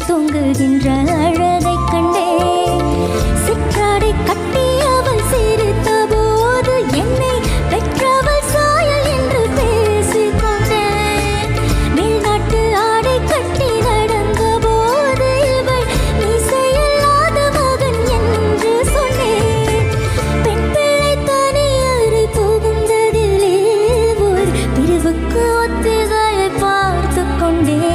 தூங்குகின்ற அழகை கண்டே சிற்றாடை கட்டி அவள் சிரித்த போது என்னை பெற்றவள் சாயல் என்று பேசிக்கொண்டேன். மேல்நாட்டு ஆடை கட்டி நடந்த போது இவள் மீசையில்லாத மகன் என்று சொன்னேன். பெண் பிள்ளை தனியறை புகுந்ததிலே ஒரு பிரிவுக்கு ஒத்திகையை பார்த்து கொண்டேன்.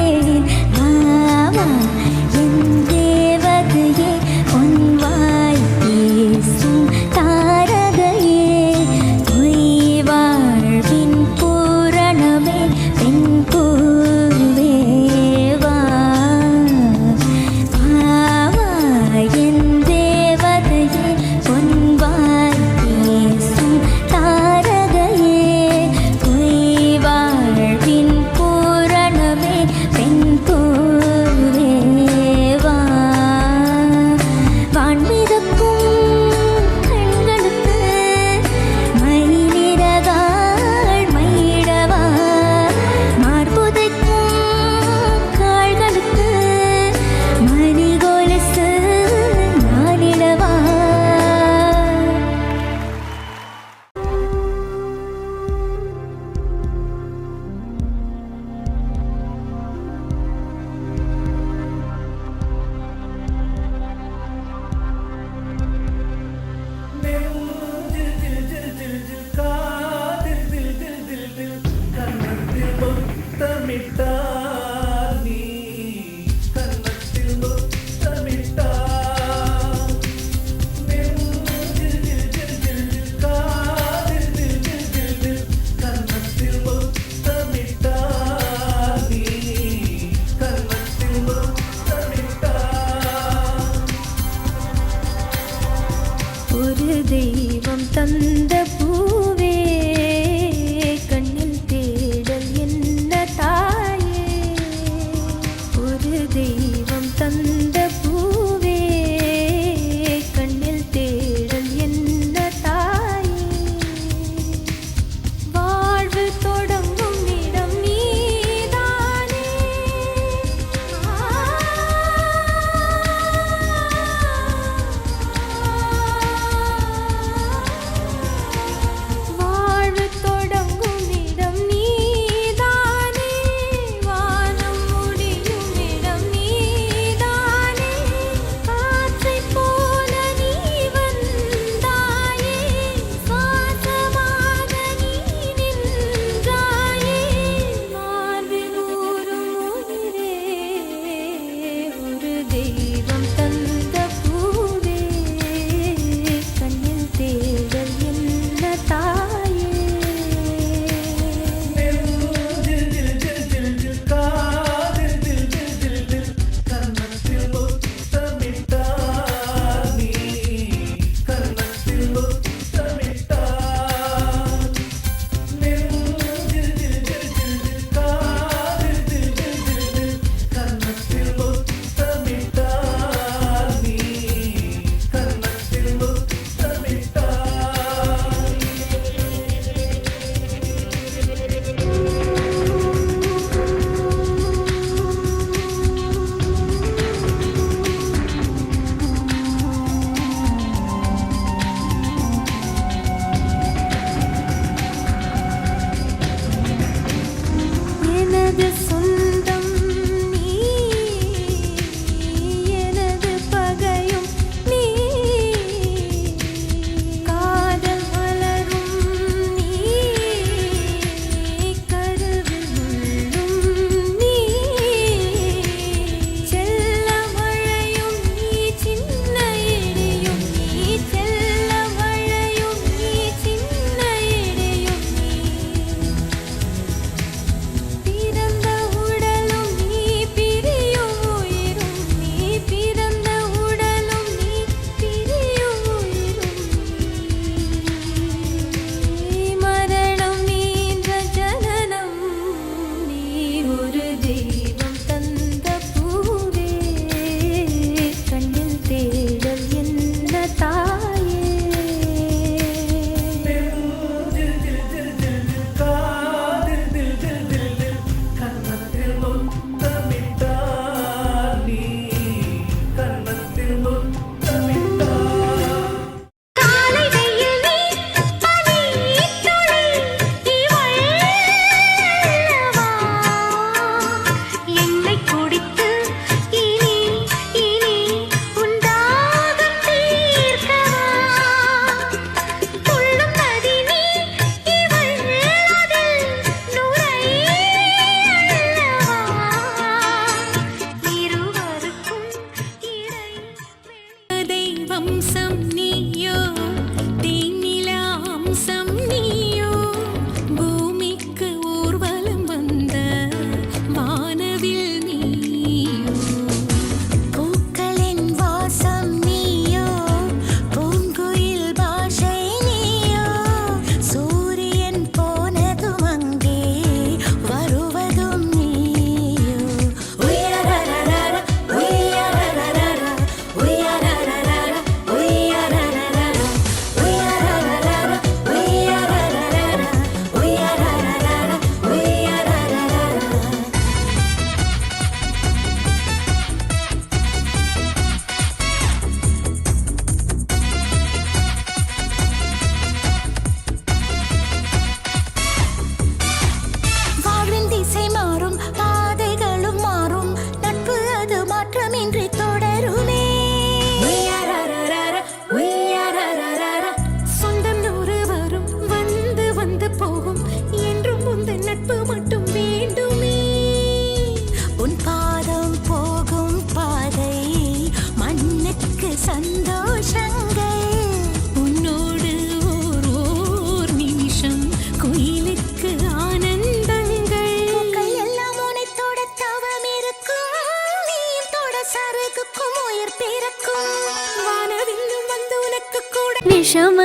தெய்வம் தந்த பூவே கண்ணில் தேடல் என்ன தாயே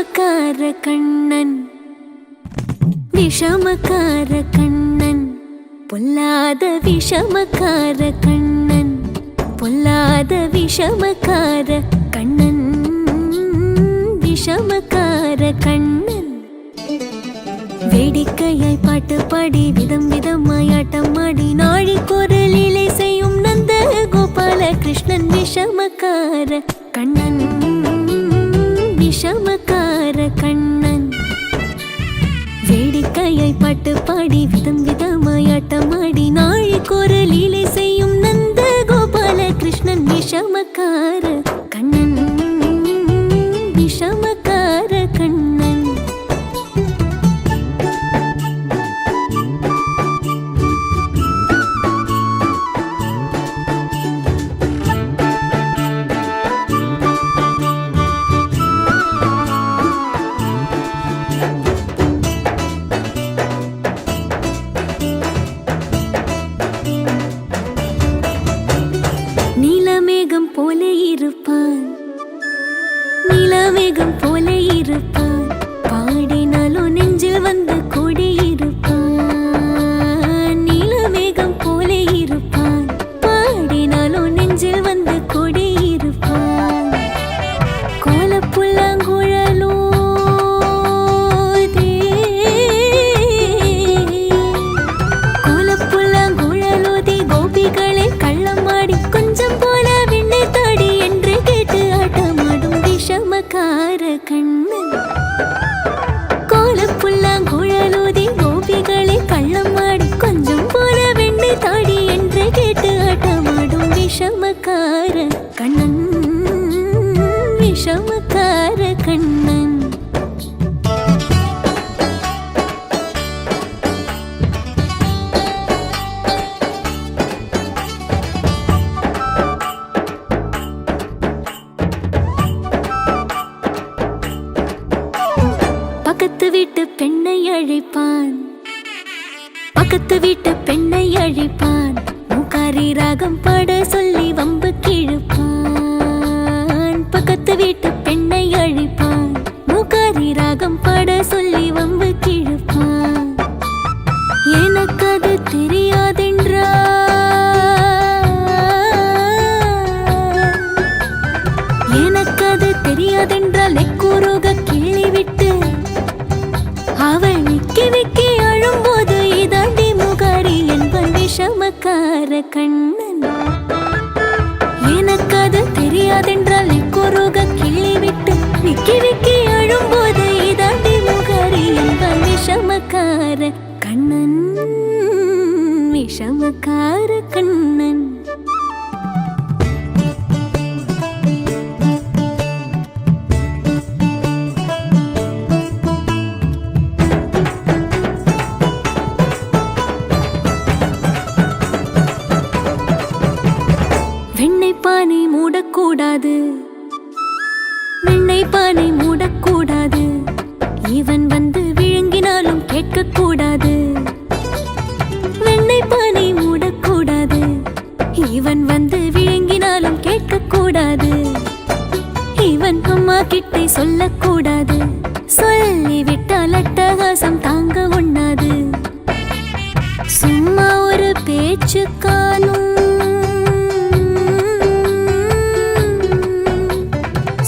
விஷமக்கார கண்ணன், விஷமக்கார கண்ணன், பொல்லாத விஷமக்கார கண்ணன், பொல்லாத விஷமக்கார கண்ணன், விஷமக்கார கண்ணன். வேடிக்கையாய் பாட்டு பாடி விதம் விதமாய் ஆட்டம் ஆடி நாழிக்கொரு லீலை செய்யும் நந்த கோபால கிருஷ்ணன், விஷமக்கார கண்ணன், விஷமக்கார கண்ணன். வேடிக்கையாய் பாட்டு பாடி விதம் விதமாய் ஆட்டம் ஆடி நாழிக்கொரு லீலை செய்யும் நந்த கோபால கிருஷ்ணன், விஷமக்கார கண்ணன், விஷமக்கார கண்ணன். நீலமேகம் போல இருப்பான், நீலமேகம் போல இருப்பான், பாடினாலும் நெஞ்சில் வந்து கூடியிருப்பான். நீலமேகம் போல இருப்பான், பாடினாலும் நெஞ்சில் வந்து கூடியிருப்பான். கோலப்புல்லாங்குழலோ கோலப்புல்லாங்குழலோதி கோபிகளை கள்ளமாடி கொஞ்சம் போல விண்ணை தாடி என்று கேட்டு ஆட்டமாடும் விஷமக்கார கண்ணன். கோலப்புல்லாங்குழலோதி கோபிகளை கள்ளமாடி கொஞ்சம் போல விண்ணை தாடி என்று கேட்டு ஆட்டமாடும் விஷமக்கார கண்ணன், விஷமக்கார கண்ணன். பக்கத்து வீட்டு பெண்ணை அழைப்பான், பக்கத்து வீட்டு பெண்ணை அழைப்பான், மூக்காரி ராகம் பாட சொல்லி வம்பு கிழப்பான். பக்கத்து வீட்டு பெண்ணை அழைப்பான், மூக்காரி ராகம் பாட சொல்லி வம்பு கிழப்பான். எனக்கு அது தெரியாதென்றால், எனக்கு அது தெரியாதென்றால் எக்கூறுக கிள்ளி விட்டு அவள் விக்கி விக்கி அழும்போது இதாண்டி முகாரி என்பன் விஷமக்கார கண்ணன். எனக்கு அது தெரியாதென்றால் எக்கூறுக கிள்ளி விட்டு விக்கி விக்கி அழும்போது இதாண்டி முகாரி என்பன் விஷமக்கார கண்ணன், விஷமக்கார கண்ணன். வெண்ணெய்ப்பானை மூடக்கூடாது, வெண்ணெய்ப்பானை மூடக்கூடாது, இவன் வந்து விழுங்கினாலும் கேட்கக்கூடாது. வெண்ணெய்ப்பானை மூடக்கூடாது, இவன் வந்து விழுங்கினாலும் கேட்கக்கூடாது. இவன் அம்மா கிட்டே சொல்லக்கூடாது, சொல்லிவிட்டால் அட்டகாசம் தாங்க உண்ணாது. சும்மா ஒரு பேச்சுக்கானும்,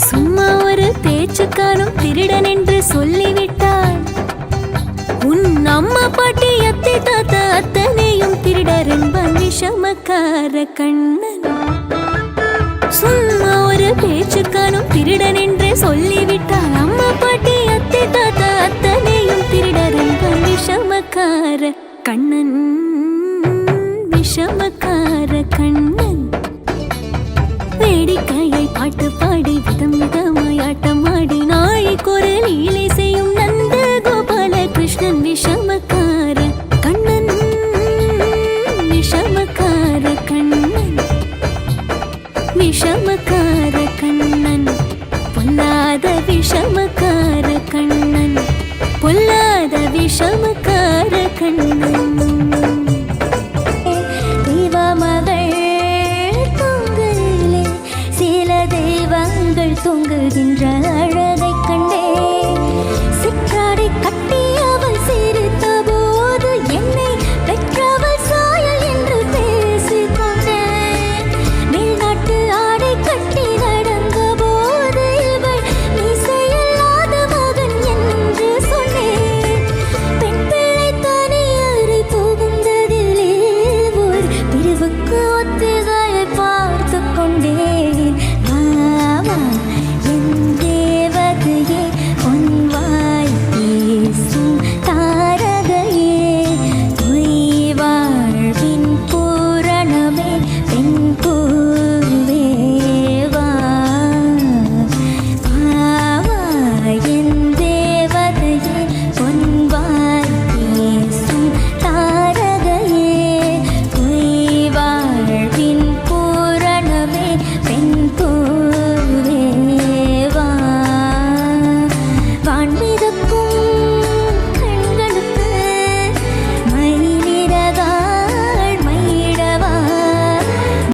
சும்மா ஒரு பேச்சுக்கானும் திருடன் என்று சொல்லிவிட்டாள். உன் அம்மா பாட்டி அத்தை தாத்தா அத்தனையும் திருடர் என்பன் விஷமக்கார கண்ணன். சும்மா ஒரு பேச்சுக்கானும் திருடன் என்று சொல்லிவிட்டாள். அம்மா பாட்டி அத்தை தாத்தா அத்தனையும் திருடர் என்பன் விஷமக்கார கண்ணன், விஷமக்கார கண்ணன். வேடிக்கையை பாட்டு பாடி விதம் விதமாய் ஆட்டம் ஆடி நாழிக்கொரு லீலை செய்யும் நந்த கோபால கிருஷ்ணன், விஷமக்கார கண்ணன், விஷமக்கார கண்ணன், விஷமக்கார கண்ணன், பொல்லாத விஷமக்கார கண்ணன், பொல்லாத விஷமக்கார கண்ணன். தொங்குகின்ற